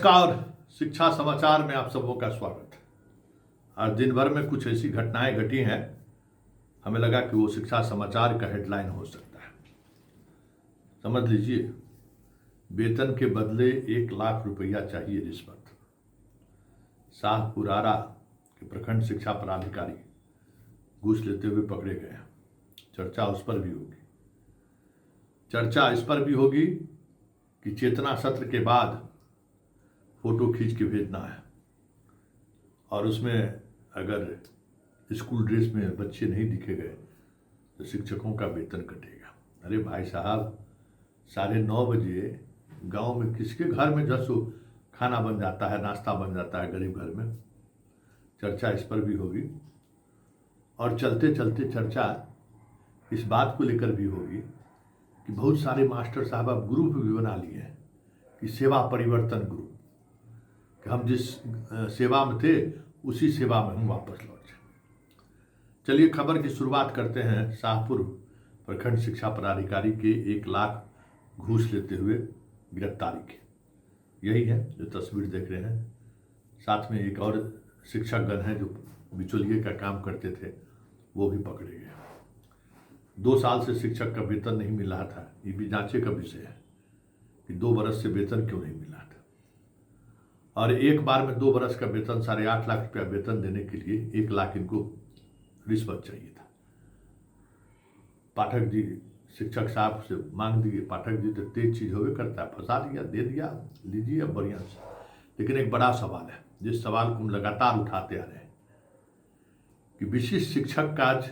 नमस्कार। शिक्षा समाचार में आप सबों का स्वागत है। आज दिन भर में कुछ ऐसी घटनाएं घटी हैं, हमें लगा कि वो शिक्षा समाचार का हेडलाइन हो सकता है। समझ लीजिए, वेतन के बदले 1 लाख रुपया चाहिए रिश्वत। शाहपुर आरा के प्रखंड शिक्षा पदाधिकारी घूस लेते हुए पकड़े गए हैं। चर्चा उस पर भी होगी। चर्चा इस पर भी होगी कि चेतना सत्र के बाद फोटो खींच के भेजना है और उसमें अगर स्कूल ड्रेस में बच्चे नहीं दिखे गए तो शिक्षकों का वेतन कटेगा। अरे भाई साहब, 9:30 बजे गांव में किसके घर में जसो खाना बन जाता है, नाश्ता बन जाता है गरीब घर में। चर्चा इस पर भी होगी और चलते चलते चर्चा इस बात को लेकर भी होगी कि बहुत सारे मास्टर साहब अब ग्रुप भी बना लिए हैं कि सेवा परिवर्तन ग्रुप, कि हम जिस सेवा में थे उसी सेवा में हम वापस लौट जाए। चलिए खबर की शुरुआत करते हैं शाहपुर प्रखंड शिक्षा पदाधिकारी के 1 लाख घूस लेते हुए गिरफ्तारी के। यही है जो तस्वीर देख रहे हैं। साथ में एक और शिक्षक गण है जो बिचौलिए का काम करते थे, वो भी पकड़े गए। 2 साल से शिक्षक का वेतन नहीं मिल रहा था। ये भी जांचे का विषय है कि 2 बरस से वेतन क्यों नहीं मिल रहा था और एक बार में 2 बरस का वेतन 8.5 लाख रुपया वेतन देने के लिए 1 लाख इनको रिश्वत चाहिए था। पाठक जी शिक्षक साहब से मांग दिए। पाठक जी तो तेज चीज होवे करता है, फंसा दिया, दे दिया, लीजिए अब बढ़िया से। लेकिन एक बड़ा सवाल है जिस सवाल को हम लगातार उठाते आ रहे हैं कि विशिष्ट शिक्षक का आज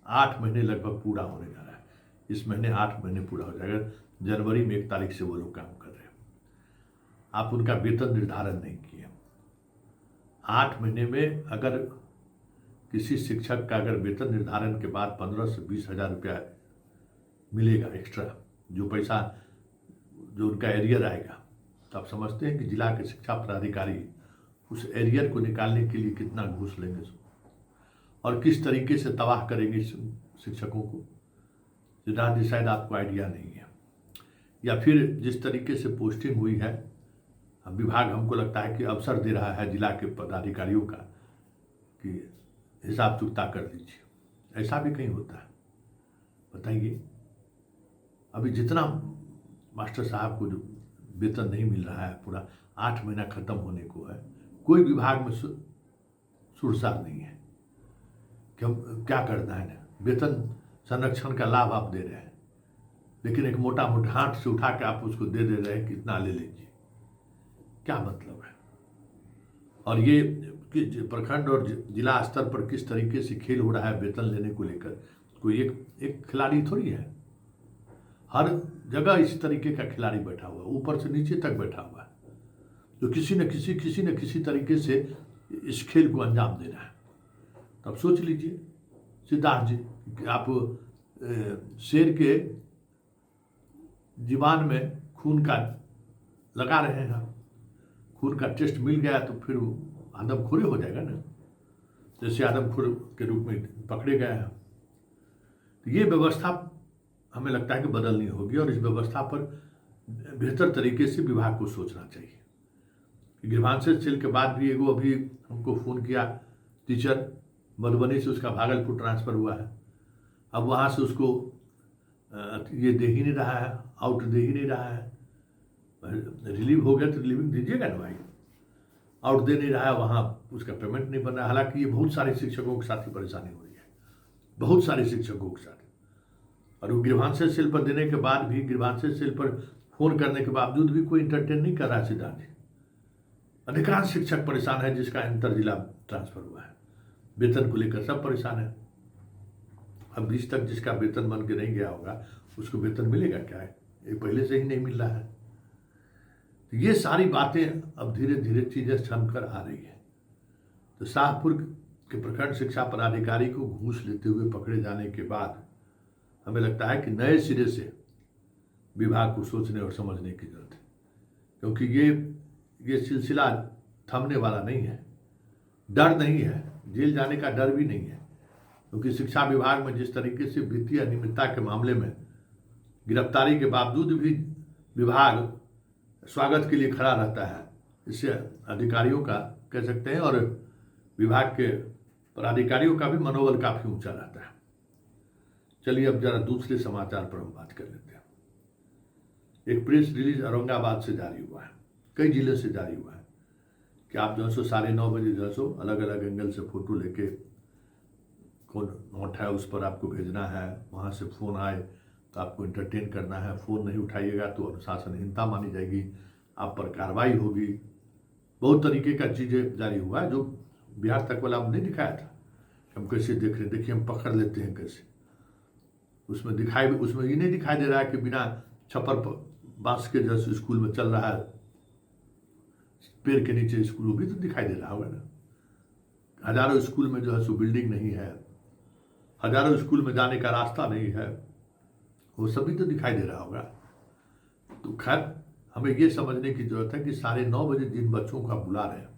8 महीने लगभग पूरा होने जा रहा है। इस महीने 8 महीने पूरा हो जाएगा। जनवरी में 1 तारीख से वो लोग काम कर रहे हैं। आप उनका वेतन निर्धारण नहीं किए। 8 महीने में अगर किसी शिक्षक का अगर वेतन निर्धारण के बाद 15 से 20 हजार रुपया मिलेगा एक्स्ट्रा, जो पैसा जो उनका एरियर आएगा, तो आप समझते हैं कि जिला के शिक्षा पदाधिकारी उस एरियर को निकालने के लिए कितना घूस लेंगे और किस तरीके से तबाह करेंगे शिक्षकों को। सिद्धार्थ जी, शायद आपको आइडिया नहीं है। या फिर जिस तरीके से पोस्टिंग हुई है, विभाग हमको लगता है कि अवसर दे रहा है जिला के पदाधिकारियों का कि हिसाब चुकता कर दीजिए। ऐसा भी कहीं होता है? बताइए। अभी जितना मास्टर साहब को जो वेतन नहीं मिल रहा है, पूरा 8 महीना खत्म होने को है, कोई विभाग में सुरसार नहीं है कि हम क्या करना है। वेतन संरक्षण का लाभ आप दे रहे हैं, लेकिन एक मोटा मोटा हाथ से उठा के आप उसको दे रहे हैं, कितना ले लीजिए। क्या मतलब है? और ये प्रखंड और जिला स्तर पर किस तरीके से खेल हो रहा है वेतन लेने को लेकर। कोई एक खिलाड़ी थोड़ी है, हर जगह इस तरीके का खिलाड़ी बैठा हुआ है, ऊपर से नीचे तक बैठा हुआ है, जो किसी न किसी तरीके से इस खेल को अंजाम दे रहा है। तब सोच लीजिए सिद्धार्थ जी कि आप शेर के जीवान में खून का लगा रहे हैं। खून का टेस्ट मिल गया तो फिर आदमखोरे हो जाएगा ना, जैसे आदमखोर के रूप में पकड़े गए हैं। तो ये व्यवस्था हमें लगता है कि बदलनी होगी और इस व्यवस्था पर बेहतर तरीके से विभाग को सोचना चाहिए। गृहांशज सेल के बाद भी एगो अभी हमको फ़ोन किया टीचर, मधुबनी से उसका भागलपुर ट्रांसफ़र हुआ है। अब वहाँ से उसको ये दे ही नहीं रहा है, आउट दे ही नहीं रहा है। रिलीव हो गया तो रिलीविंग दीजिएगा ना भाई, आउट दे नहीं रहा है, वहाँ उसका पेमेंट नहीं बन रहा है। हालांकि ये बहुत सारे शिक्षकों के साथ ही परेशानी हो रही है, बहुत सारे शिक्षकों के साथ। और वो गृहांशज सेल पर देने के बाद भी, गृहांशज सेल पर फोन करने के बावजूद भी कोई इंटरटेन नहीं कर रहा है। सिद्धार्थ जी, अधिकांश शिक्षक परेशान है जिसका इंटर जिला ट्रांसफर हुआ है। वेतन को लेकर सब परेशान है। अब 20 तक जिसका वेतन बन के नहीं गया होगा उसको वेतन मिलेगा क्या है? ये पहले से ही नहीं मिल रहा है। तो ये सारी बातें अब धीरे धीरे चीजें छन कर आ रही है। तो शाहपुर के प्रखंड शिक्षा पदाधिकारी को घूस लेते हुए पकड़े जाने के बाद हमें लगता है कि नए सिरे से विभाग को सोचने और समझने की जरूरत है, क्योंकि ये सिलसिला थमने वाला नहीं है। डर नहीं है, जेल जाने का डर भी नहीं है, क्योंकि शिक्षा विभाग में जिस तरीके से वित्तीय अनियमितता के मामले में गिरफ्तारी के बावजूद भी विभाग स्वागत के लिए खड़ा रहता है इससे अधिकारियों का कह सकते हैं और विभाग के पदाधिकारियों का भी मनोबल काफ़ी ऊंचा रहता है। चलिए अब जरा दूसरे समाचार पर हम बात कर लेते हैं। एक प्रेस रिलीज औरंगाबाद से जारी हुआ है, कई जिले से जारी हुआ है कि आप जो है 9:30 बजे जो है अलग अलग एंगल से फोटो लेके कौन नोट है उस पर आपको भेजना है, वहाँ से फ़ोन आए तो आपको इंटरटेन करना है, फ़ोन नहीं उठाइएगा तो अनुशासनहीनता मानी जाएगी, आप पर कार्रवाई होगी। बहुत तरीके का चीज़ें जारी हुआ है जो बिहार तक वाला हमने दिखाया था। हम कैसे देख रहे हैं, देखिए हम पकड़ लेते हैं कैसे। उसमें ये नहीं दिखाई दे रहा है कि बिना छप्पर बांस के जैसे स्कूल में चल रहा है, पेड़ के नीचे स्कूल, वो भी तो दिखाई दे रहा होगा ना। हजारों स्कूल में जो है सो बिल्डिंग नहीं है, हजारों स्कूल में जाने का रास्ता नहीं है, वो सभी तो दिखाई दे रहा होगा। तो खैर हमें ये समझने की जरूरत है कि 9:30 बजे जिन बच्चों को आप बुला रहे हैं,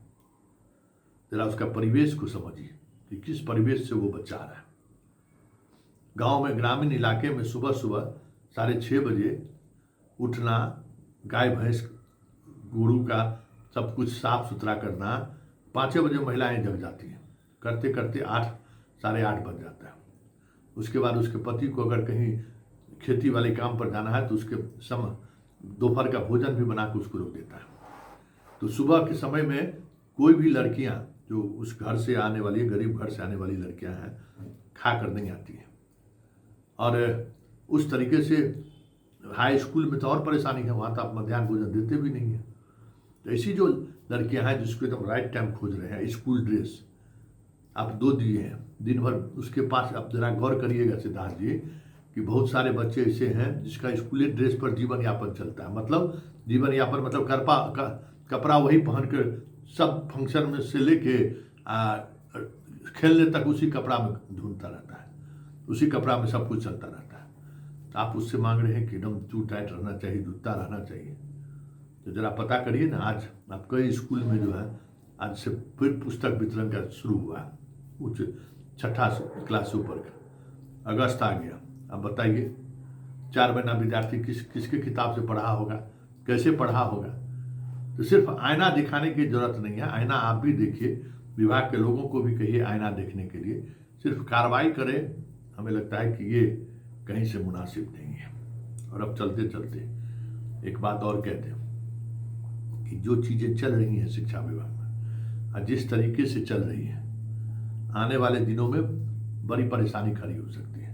जरा उसका परिवेश को समझिए कि किस परिवेश से वो बच्चा आ रहा है। गांव में, ग्रामीण इलाके में सुबह सुबह 6:30 बजे उठना, गाय भैंस गोरू का सब कुछ साफ सुथरा करना, 5 बजे महिलाएं जग जाती हैं, करते करते 8, 8:30 बज जाता है। उसके बाद उसके पति को अगर कहीं खेती वाले काम पर जाना है तो उसके समय दोपहर का भोजन भी बना के उसको रोक देता है। तो सुबह के समय में कोई भी लड़कियां जो उस घर से आने वाली, गरीब घर से आने वाली लड़कियां हैं, खा कर नहीं आती हैं। और उस तरीके से हाई स्कूल में तो और परेशानी है, वहाँ तो आप मध्याह्न भोजन देते भी नहीं हैं। तो ऐसी जो लड़कियां हैं जिसको एकदम राइट टाइम खोज रहे हैं, स्कूल ड्रेस आप 2 दिए हैं दिन भर, उसके पास आप जरा गौर करिएगा सिद्धार्थ जी कि बहुत सारे बच्चे ऐसे हैं जिसका स्कूली ड्रेस पर जीवन यापन चलता है। मतलब जीवन यापन मतलब कपड़ा वही पहन कर सब फंक्शन में से लेके खेलने तक उसी कपड़ा में ढूंढता रहता है, उसी कपड़ा में सब कुछ चलता रहता है। तो आप उससे मांग रहे हैं कि एकदम टू टाइट रहना चाहिए, जूता रहना चाहिए। तो जरा पता करिए ना, आज आप कई स्कूल में जो है आज से फिर पुस्तक वितरण का शुरू हुआ है, उच्च 6 क्लास से ऊपर का। अगस्त आ गया, अब बताइए 4 महीना विद्यार्थी किसके किताब से पढ़ा होगा, कैसे पढ़ा होगा। तो सिर्फ आईना दिखाने की जरूरत नहीं है, आईना आप भी देखिए, विभाग के लोगों को भी कहिए आईना देखने के लिए, सिर्फ कार्रवाई करें। हमें लगता है कि ये कहीं से मुनासिब नहीं है। और अब चलते चलते एक बात और कहते हैं कि जो चीज़ें चल रही हैं शिक्षा विभाग में और जिस तरीके से चल रही है, आने वाले दिनों में बड़ी परेशानी खड़ी हो सकती है।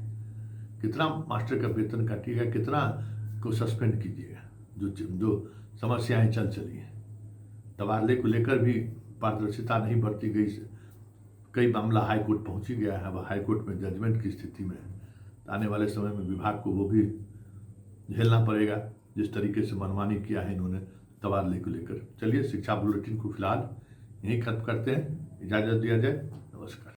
कितना मास्टर का वेतन काटिएगा, कितना को सस्पेंड कीजिएगा। जो समस्याएं चली हैं, तबादले को लेकर भी पारदर्शिता नहीं बरती गई, कई मामला हाई कोर्ट पहुंच ही गया है, वह हाई कोर्ट में जजमेंट की स्थिति में है। तो आने वाले समय में विभाग को वो भी झेलना पड़ेगा जिस तरीके से मनमानी किया है इन्होंने तबादले को लेकर। चलिए शिक्षा बुलेटिन को फिलहाल यहीं खत्म करते हैं, इजाज़त दिया जाए, नमस्कार।